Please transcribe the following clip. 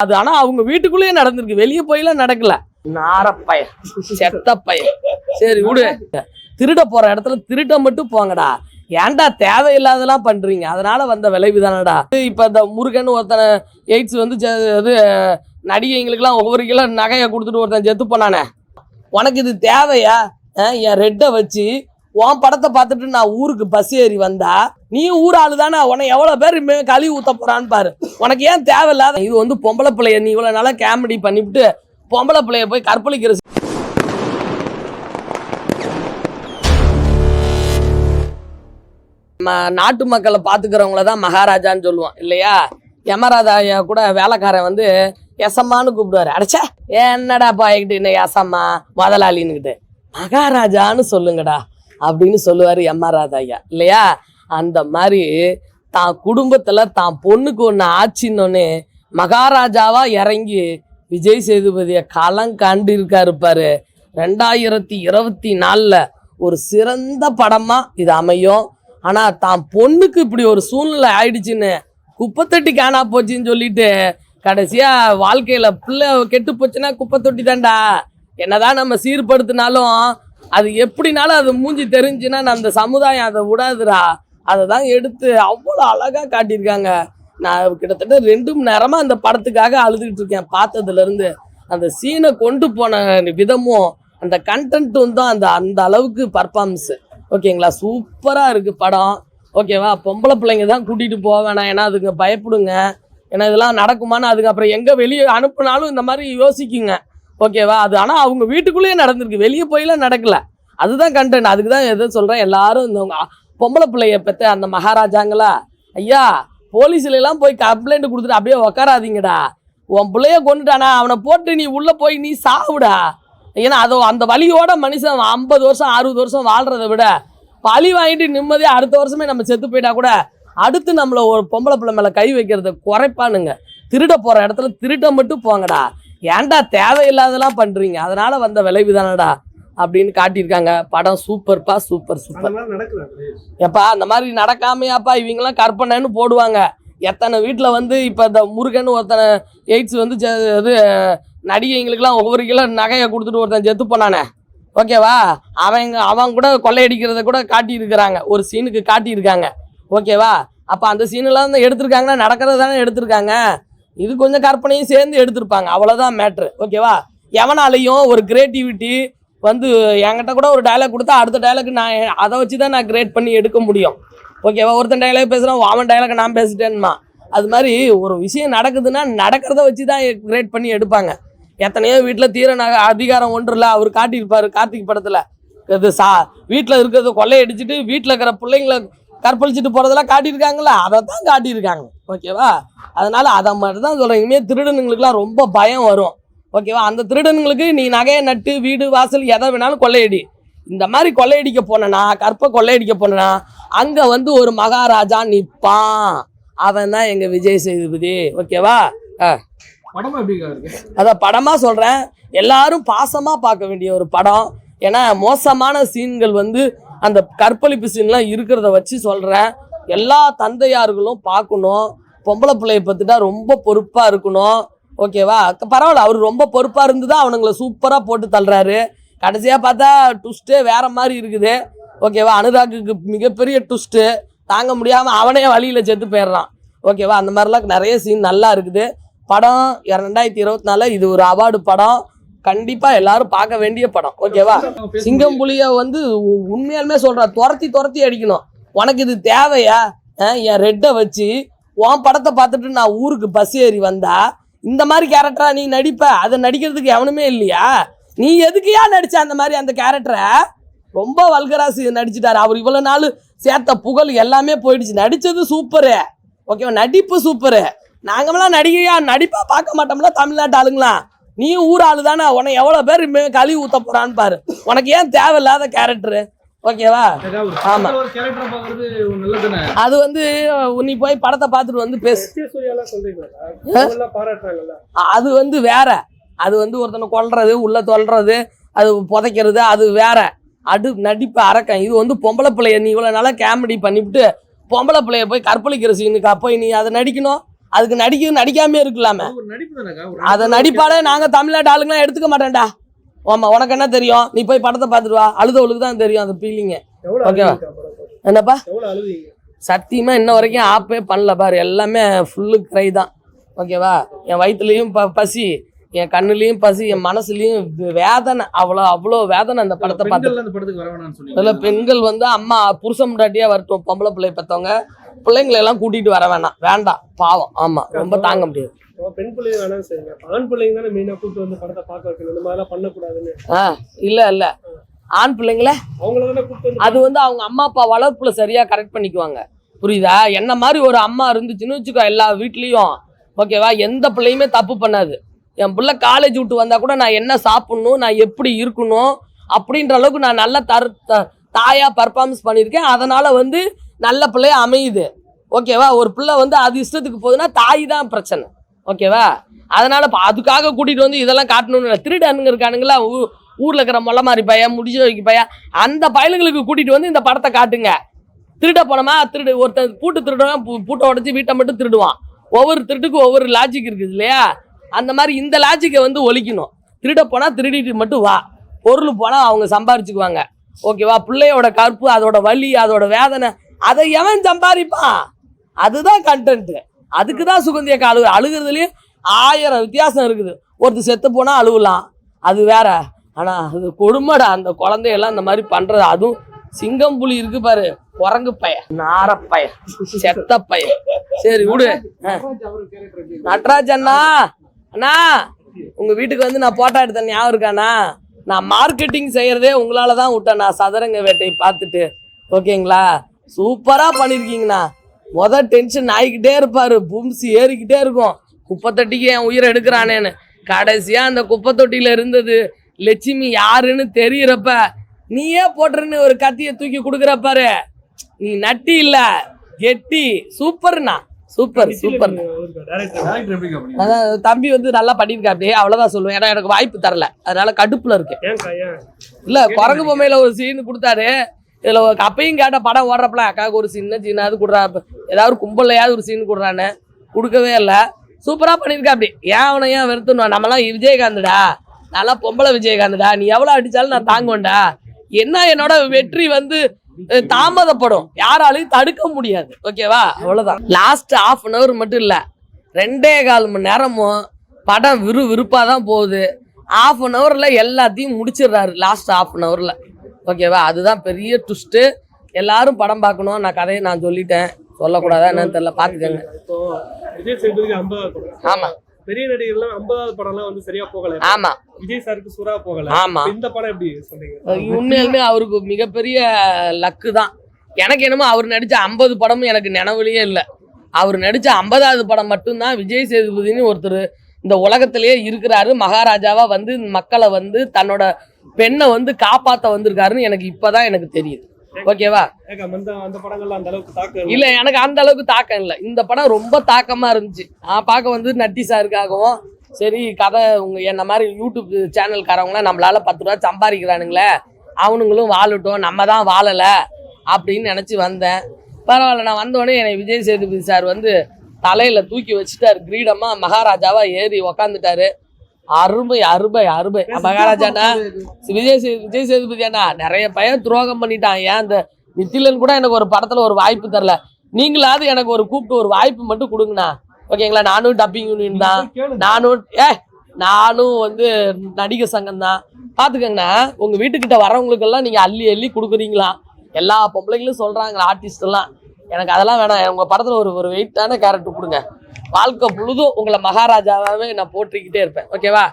அது ஆனா அவங்க வீட்டுக்குள்ளேயே நடந்திருக்கு, வெளியே போயெல்லாம் நடக்கல. நாரப்பைய செத்த பையன். சரி விடு, திருட போற இடத்துல திருட்ட மட்டும் போங்கடா. ஏன்டா தேவையில்லாதெல்லாம் பண்றீங்க? அதனால வந்த விளைவு தானடா. இப்ப இந்த முருகன் ஒருத்தனை எய்ட்ஸ் வந்து இது நடிகைங்களுக்கெல்லாம் ஒவ்வொரு கிலோ நகையை கொடுத்துட்டு ஒருத்தன் செத்து போனானே. உனக்கு இது தேவையா? என் ரெட்டை வச்சு உன் படத்தை பார்த்துட்டு நான் ஊருக்கு பஸ் ஏறி வந்தா நீ ஊர் ஆளு தானே, உன்னை எவ்வளவு பேர் கழுவி ஊத்த போறான்னு பாரு. உனக்கு ஏன் தேவையில்லாத இது வந்து பொம்பளை பிள்ளைய நீ இவ்வளவு நாளா காமெடி பண்ணிவிட்டு பொம்பளை பிள்ளைய போய் கற்பழிக்கிற நாட்டு மக்களை பாத்துக்கிறவங்கள தான் மகாராஜான்னு சொல்லுவோம் இல்லையா? யமராஜா கூட வேலைக்காரன் வந்து எசம்மான்னு கூப்பிடுவாரு. அடைச்சா என்னடா பாய்கிட்டு என்ன எசம்மா முதலாளின்னுக்கிட்டு, மகாராஜான்னு சொல்லுங்கடா அப்படின்னு சொல்லுவாரு யமராஜா இல்லையா? அந்த மாதிரி தான் குடும்பத்துல தான் பொண்ணுக்கு ஒன்று ஆச்சின்னொன்னு மகாராஜாவா இறங்கி விஜய் சேதுபதியை களம் காண்டு இருக்காரு. 2024 ஒரு சிறந்த படமா இது அமையும். ஆனா தான் பொண்ணுக்கு இப்படி ஒரு சூழ்நிலை ஆயிடுச்சுன்னு குப்பை தொட்டி காணா போச்சுன்னு சொல்லிட்டு கடைசியா வாழ்க்கையில பிள்ளை கெட்டு போச்சுன்னா குப்பை தொட்டி தான்டா. என்னதான் நம்ம சீர்படுத்தினாலும் அது எப்படினாலும் அது மூஞ்சி தெரிஞ்சுன்னா அந்த சமுதாயம் அதை விடாதுடா. அதை தான் எடுத்து அவ்வளோ அழகா காட்டியிருக்காங்க. நான் கிட்டத்தட்ட 2 மணி நேரமா அந்த படத்துக்காக அழுதுகிட்டு இருக்கேன். பார்த்ததுல இருந்து அந்த சீனை கொண்டு போன விதமும் அந்த கண்டென்ட்டும் தான் அந்த அளவுக்கு பர்ஃபார்மன்ஸ். ஓகேங்களா? சூப்பரா இருக்கு படம். ஓகேவா? பொம்பளை பிள்ளைங்க தான் கூட்டிட்டு போக வேணாம், ஏன்னா அதுங்க பயப்படுங்க. ஏன்னா இதெல்லாம் நடக்குமான்னு அதுக்கப்புறம் எங்க வெளியே அனுப்புனாலும் இந்த மாதிரி யோசிக்குங்க. ஓகேவா? அது ஆனா அவங்க வீட்டுக்குள்ளேயே நடந்திருக்கு, வெளியே போயெல்லாம் நடக்கல. அதுதான் கண்டென்ட். அதுக்கு தான் எதை சொல்றேன், எல்லாரும் இந்த பொம்பளை பிள்ளைய பெற்ற அந்த மகாராஜாங்களா, ஐயா போலீஸ்ல எல்லாம் போய் கம்ப்ளைண்ட் கொடுத்துட்டு அப்படியே உக்காராதீங்கடா. உன் பிள்ளைய கொண்டுட்டானா அவனை போட்டு நீ உள்ள போய் நீ சாவுடா. ஏன்னா அதோ அந்த வலியோட மனுஷன் 50 வருஷம் 60 வருஷம் வாழ்றதை விட பழி வாங்கிட்டு நிம்மதியாக அடுத்த வருஷமே நம்ம செத்து போயிட்டா கூட அடுத்து நம்மளை ஒரு பொம்பளை பிள்ளை மேலே கை வைக்கிறத குறைப்பானுங்க. திருட போற இடத்துல திருட்ட மட்டும் போங்கடா. ஏன்டா தேவையில்லாதெல்லாம் பண்றீங்க? அதனால வந்த விளைவு தானடா அப்படின்னு காட்டியிருக்காங்க. படம் சூப்பர்ப்பா, சூப்பர் சூப்பர். எப்பா அந்த மாதிரி நடக்காமையாப்பா இவங்கெல்லாம் கற்பனைன்னு போடுவாங்க. எத்தனை வீட்டில் வந்து இப்போ இந்த முருகன் ஒருத்தனை எய்ட்ஸ் வந்து இது நடிகைங்களுக்கெல்லாம் ஒவ்வொரு கிலோ நகையை கொடுத்துட்டு ஒருத்தன் செத்து போனானே. ஓகேவா? அவன் கூட கொள்ளையடிக்கிறத கூட காட்டியிருக்கிறாங்க, ஒரு சீனுக்கு காட்டியிருக்காங்க. ஓகேவா? அப்போ அந்த சீனெல்லாம் தான் எடுத்திருக்காங்கன்னா நடக்கிறது தானே எடுத்திருக்காங்க. இது கொஞ்சம் கற்பனையும் சேர்ந்து எடுத்திருப்பாங்க, அவ்வளோதான் மேட்ரு. ஓகேவா? எவனாலையும் ஒரு கிரியேட்டிவிட்டி வந்து என்கிட்ட கூட ஒரு டைலாக் கொடுத்தா அடுத்த டைலாக் நான் அதை வச்சு தான் நான் கிரியேட் பண்ணி எடுக்க முடியும். ஓகேவா? ஒருத்தன் டைலாக் பேசுகிறான், அவன் டைலாக் நான் பேசிட்டேன்மா. அது மாதிரி ஒரு விஷயம் நடக்குதுன்னா நடக்கிறத வச்சு தான் கிரியேட் பண்ணி எடுப்பாங்க. எத்தனையோ வீட்டில் தீர அதிகாரம் ஒன்று இல்லை அவர் காட்டியிருப்பார் கார்த்திக் படத்தில். இது வீட்டில் இருக்கிறத கொள்ளையடிச்சிட்டு வீட்டில் இருக்கிற பிள்ளைங்களை கற்பழிச்சிட்டு போகிறதெல்லாம் காட்டியிருக்காங்களா, அதை தான் காட்டியிருக்காங்க. ஓகேவா? அதனால அதை மட்டும் தான் சொல்கிறேன். இனிமேல் திருடனுங்களுக்குலாம் ரொம்ப பயம் வரும். ஓகேவா? அந்த திருடனுங்களுக்கு நீ நகையை நட்டு வீடு வாசல் எதை வேணாலும் கொள்ளையடி. இந்த மாதிரி கொள்ளையடிக்க போனனா, கற்பை கொள்ளையடிக்க போனனா அங்கே வந்து ஒரு மகாராஜா நிற்பான். அவன் தான் எங்கள் விஜய் சேதுபதி. ஓகேவா? அதான் படமா சொல்கிறேன், எல்லாரும் பாசமாக பார்க்க வேண்டிய ஒரு படம். ஏன்னா மோசமான சீன்கள் வந்து அந்த கற்பழிப்பு சீன்லாம் இருக்கிறத வச்சு சொல்கிறேன். எல்லா தந்தையார்களும் பார்க்கணும். பொம்பளை பிள்ளையை பற்றிட்டா ரொம்ப பொறுப்பாக இருக்கணும். ஓகேவா? பரவாயில்ல, அவர் ரொம்ப பொறுப்பாக இருந்து தான் அவனுங்களை சூப்பராக போட்டு தள்ளுறாரு. கடைசியாக பார்த்தா ட்விஸ்ட்டே வேற மாதிரி இருக்குது. ஓகேவா? அனுராகுக்கு மிகப்பெரிய ட்விஸ்ட்டு தாங்க முடியாமல் அவனே வழியில் செத்து போயிடுறான். ஓகேவா? அந்த மாதிரிலாம் நிறைய சீன் நல்லா இருக்குது. படம் 2024 இது ஒரு அவார்டு படம். கண்டிப்பாக எல்லாரும் பார்க்க வேண்டிய படம். ஓகேவா? சிங்கம் புலியை வந்து உண்மையாலுமே சொல்கிறேன், துரத்தி அடிக்கணும். உனக்கு இது தேவையா? என் ரெட்டை வச்சு உன் படத்தை பார்த்துட்டு நான் ஊருக்கு பஸ் ஏறி வந்தா இந்த மாதிரி கேரக்டரா நீ நடிப்ப? அதை நடிக்கிறதுக்கு எவனுமே இல்லையா? நீ எதுக்கையா நடிச்ச அந்த மாதிரி அந்த கேரக்டரை? ரொம்ப வல்கராசி நடிச்சிட்டாரு அவர். இவ்வளோ நாள் சேர்த்த புகழ் எல்லாமே போயிடுச்சு. நடித்தது சூப்பரு. ஓகேவா? நடிப்பு சூப்பரு. நாங்களாம் நடிகையா நடிப்பா பார்க்க மாட்டோம்ல தமிழ்நாட்டு ஆளுங்களாம். நீ ஊர் ஆளு தானே, உன்னை எவ்வளோ பேர் கழுவி ஊத்த போறான்னு பாரு. உனக்கு ஏன் தேவையில்லாத கேரக்டரு? ஓகேவா? ஆமா, அது வந்து நீ போய் படத்தை பார்த்துட்டு வந்து பேசு. அது வந்து வேற. அது வந்து ஒருத்தனை கொல்றது, உள்ள தொல்றது, அது புதைக்கிறது, அது வேற. நடிப்பு அரக்கன். இது வந்து பொம்பளை பிள்ளைய நீ இவ்வளோ நாளாக காமெடி பண்ணிவிட்டு பொம்பளை பிள்ளைய போய் கற்பழிக்கிற சீனுக்கா போய் நீ அதை நடிக்கணும்? அதுக்கு நடிக்காம இருக்கலாமே. அதை நடிப்பாலே நாங்க தமிழ்நாட்டு ஆளுங்களாம் எடுத்துக்க மாட்டேன்டா. ஆமா, உனக்கு என்ன தெரியும்? நீ போய் படத்தை பார்த்துட்டு வா. அழுதவளுக்கு தான் தெரியும் அந்த ஃபீலிங்க. ஓகேவா? என்னப்பா சத்தியமா இன்ன வரைக்கும் ஆப்பே பண்ணல பாரு. எல்லாமே ஃபுல்லு கிரை தான். ஓகேவா? என் வயிற்றுலையும் பசி, என் கண்ணுலயும் பசி, என் மனசுலயும் வேதனை. அவ்வளோ வேதனை அந்த படத்தை பார்த்து. அதுல பெண்கள் வந்து அம்மா புருஷன் முன்னாடியே வரட்டும், பொம்பளை பிள்ளை பெற்றவங்க பிள்ளைங்களை எல்லாம் கூட்டிட்டு வர வேண்டாம் பாவம். ஆமா, ரொம்ப தாங்க முடியாது. பெண் பிள்ளைங்க வேணாம் சரிங்க, ஆண் பிள்ளைங்க தானே மெயினா கூட்டு வந்து படத்தை பார்க்க வைக்கணும். இந்த மாதிரிலாம் பண்ணக்கூடாதுன்னு. இல்ல ஆண் பிள்ளைங்கள அவங்கள கூட்டு அது வந்து அவங்க அம்மா அப்பா வளர்ப்புல சரியா கரெக்ட் பண்ணிக்குவாங்க. புரியுதா? என்ன மாதிரி ஒரு அம்மா இருந்துச்சுன்னு வச்சுக்கோ எல்லா வீட்லயும். ஓகேவா? எந்த பிள்ளையுமே தப்பு பண்ணாது. என் பிள்ளை காலேஜ் விட்டு வந்தா கூட நான் என்ன சாப்பிடணும், நான் எப்படி இருக்கணும் அப்படின்ற அளவுக்கு நான் நல்ல தாயா பர்ஃபார்மன்ஸ் பண்ணியிருக்கேன். அதனால வந்து நல்ல பிள்ளைய அமையுது. ஓகேவா? ஒரு பிள்ளை வந்து அது இஷ்டத்துக்கு போகுதுன்னா தாய் தான் பிரச்சனை. ஓகேவா? அதனால அதுக்காக கூட்டிட்டு வந்து இதெல்லாம் காட்டணும்னு திருடனுங்க இருக்கானுங்களா ஊர்ல இருக்கிற மொல்ல மாதிரி பையன் முடிச்சு வைக்க பையன் அந்த பயலுங்களுக்கு கூட்டிட்டு வந்து இந்த படத்தை காட்டுங்க. திருட போனோமா ஒருத்தர் பூட்டு திருடுவான், பூட்டை உடச்சி வீட்டை மட்டும் திருடுவான். ஒவ்வொரு திருட்டுக்கும் ஒவ்வொரு லாஜிக் இருக்குது இல்லையா? அந்த மாதிரி இந்த லாஜிக்கை வந்து ஒழிக்கணும். திருட போனா திருடிட்டு மட்டும் வா, பொருள் போனா அவங்க சம்பாரிச்சுக்குவாங்க. ஓகேவா? பிள்ளையோட கற்பு, அதோட வலி, அதோட வேதனை, அதை எவன் சம்பாதிப்பான்? அதுதான் கண்டென்ட். அதுக்கு தான் சுகந்தி அக்கா அழுகிறதுலயும் 1000 வித்தியாசம் இருக்குது. ஒருத்தர் செத்து போனா அழுவலாம், அது வேற. ஆனா அது கொடுமைடா அந்த குழந்தையெல்லாம் இந்த மாதிரி பண்றது. அதுவும் சிங்கம் புலி இருக்கு பாரு, குரங்கு பையன், நார பையன், செத்த பையன். சரி விடு. நட்ராஜ் அண்ணா, அண்ணா உங்க வீட்டுக்கு வந்து நான் போட்டோ எடுத்தேன் ஞாபகம் இருக்காண்ணா? நான் மார்க்கெட்டிங் செய்யறதே உங்களால தான் விட்டேன். நான் சதுரங்க வேட்டையை பார்த்துட்டு. ஓகேங்களா? சூப்பரா பண்ணிருக்கீங்கண்ணா. டென்ஷன் ஆகிக்கிட்டே இருப்பாரு, பூம்சி ஏறிக்கிட்டே இருக்கும். குப்பை தொட்டிக்கு என் உயிரை எடுக்கிறானேன்னு. கடைசியா அந்த குப்பை தொட்டியில இருந்தது லட்சுமி யாருன்னு தெரியறப்ப நீயே போட்டுருன்னு ஒரு கத்தியை தூக்கி கொடுக்குறப்பாரு. நீ நட்டி இல்ல கெட்டி. சூப்பர்ண்ணா, சூப்பர் சூப்பர். அதான் தம்பி வந்து நல்லா பண்ணியிருக்கா. அப்படியே அவ்வளவுதான் சொல்லுவேன். ஏன்னா எனக்கு வாய்ப்பு தரல, அதனால கடுப்புல இருக்கு. இல்ல குரங்கு பொம்மையில ஒரு சீன் கொடுத்தாரு. இதுல அப்பையும் கேட்ட படம் ஓடுறப்பல அக்காவுக்கு ஒரு சீனாவது கொடுறா, ஏதாவது கும்பலையாவது ஒரு சீன் கொடுறான்னு கொடுக்கவே இல்லை. சூப்பரா பண்ணியிருக்கா. அப்படி ஏன் அவனை ஏன் வெறுத்துணும்? நம்மலாம் விஜயகாந்த்டா, நல்லா பொம்பளை விஜயகாந்த்டா. நீ எவ்வளவு அடிச்சாலும் நான் தாங்குவேன்டா. என்ன என்னோட வெற்றி வந்து தாமதப்படும், யாராலையும் தடுக்க முடியாது. ஓகேவா? அவ்வளவுதான். லாஸ்ட் 1/2 hour மட்டும் இல்ல, 2.25 மணி நேரமும் படம் விறுவிறுப்பா தான் போகுது. 1/2 hourல எல்லாத்தையும் முடிச்சிடுறாரு லாஸ்ட் 1/2 hourல. ஓகேவா? அதுதான் பெரிய ட்விஸ்ட்டு. எல்லாரும் படம் பார்க்கணும். நான் கதையை நான் சொல்லிட்டேன், சொல்லக்கூடாதா என்னன்னு தெரியல, பாத்துக்கங்க. இப்போ விஜய் சேதுபதி 50வது படம். ஆமா, பெரிய நடிகர்லாம் 50வது படம்லாம் வந்து சரியா போகல. ஆமா, விஜய் சாருக்கு சூறா போகல. ஆமா, இந்த படம் எப்படி சொன்னீங்க? உண்மையிலுமே அவருக்கு மிகப்பெரிய லக்கு தான். எனக்கு என்னமோ அவர் நடிச்ச 50 படமும் எனக்கு நினைவுலயே இல்லை. அவர் நடிச்ச 50வது படம் மட்டும்தான் விஜய் சேதுபதினு ஒருத்தர் இந்த உலகத்திலேயே இருக்கிறாரு. மகாராஜாவா வந்து மக்களை வந்து தன்னோட பெண்ணை வந்து காப்பாத்த வந்திருக்காருன்னு எனக்கு இப்பதான் எனக்கு தெரியுது. ஓகேவா? இல்ல, எனக்கு அந்த அளவுக்கு தாக்கம் இல்லை. இந்த படம் ரொம்ப தாக்கமா இருந்துச்சு. நான் பார்க்க வந்து நட்டி சாருக்காகவும் சரி, கதை என்ன மாதிரி யூடியூப் சேனல்காரவங்களாம் நம்மளால 10 ரூபா சம்பாதிக்கிறானுங்களே, அவனுங்களும் வாழட்டும், நம்ம தான் வாழலை அப்படின்னு நினச்சி வந்தேன். பரவாயில்ல. நான் வந்தோடனே என்னை விஜய் சேதுபதி சார் வந்து தலையில தூக்கி வச்சுட்டாரு, கிரீடமா மகாராஜாவா ஏறி உக்காந்துட்டாரு. அருமை அருமை அருமை. மகாராஜாண்ணா, விஜய் சேதுபதி அண்ணா நிறைய பையன் துரோகம் பண்ணிட்டான். ஏன் அந்த நித்திலன் கூட எனக்கு ஒரு படத்துல ஒரு வாய்ப்பு தரல. நீங்களாவது எனக்கு ஒரு கூப்பிட்டு ஒரு வாய்ப்பு மட்டும் கொடுங்கண்ணா. ஓகேங்களா? நானும் டப்பிங் யூனியன் தான், நானும் வந்து நடிகர் சங்கம் தான். பாத்துக்கங்கண்ணா, உங்க வீட்டுக்கிட்ட வரவங்களுக்கெல்லாம் நீங்க அள்ளி அள்ளி கொடுக்குறீங்களா? எல்லா பொம்பளைங்களும் சொல்றாங்க, ஆர்டிஸ்ட் எல்லாம். எனக்கு அதெல்லாம் வேணாம். உங்க படத்துல ஒரு வெயிட்டான கேரக்டர் கொடுங்க. வாழ்க்கை முழுதும் உங்களை மகாராஜாவே நான் போற்றிக்கிட்டே இருப்பேன். ஓகேவா?